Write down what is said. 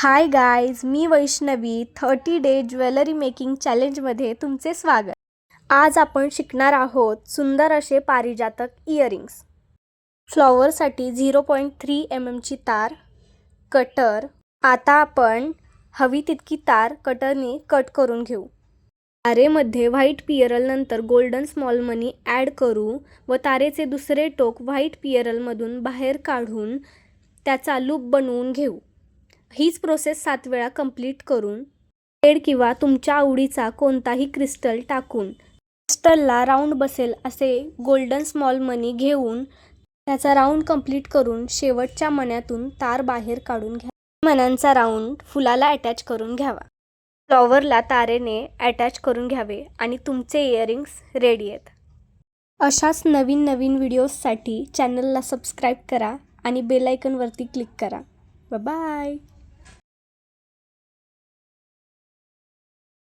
Hi guys, मी Vaishnavi 30 day jewellery making चॅलेंजमध्ये तुमचे स्वागत. आज आपण शिकणार आहोत सुंदर असे पारिजातक इयरिंग्स. फ्लॉवरसाठी 0.3 mm ची तार, कटर. आता आपण हवी तितकी तार कटरने कट करून घेऊ. तारेमध्ये व्हाईट पियरल नंतर गोल्डन स्मॉल मनी ॲड करू व तारेचे दुसरे टोक व्हाईट पियरलमधून बाहेर काढून त्याचा लूप बनवून घेऊ. हीच प्रोसेस 7 वेळा कंप्लीट करून रेड किंवा तुमच्या आवडीचा कोणताही क्रिस्टल टाकून क्रिस्टलला राऊंड बसेल असे गोल्डन स्मॉल मनी घेऊन त्याचा राऊंड कंप्लीट करून शेवटच्या मण्यातून तार बाहेर काढून घ्या. मण्यांचा राऊंड फुलाला अटॅच करून घ्यावा. फ्लॉवरला तारेने अटॅच करून घ्यावे आणि तुमचे इयरिंग्स रेडी आहेत. अशाच नवीन व्हिडिओजसाठी चॅनलला सबस्क्राईब करा आणि बेल आयकॉनवरती क्लिक करा. बाय.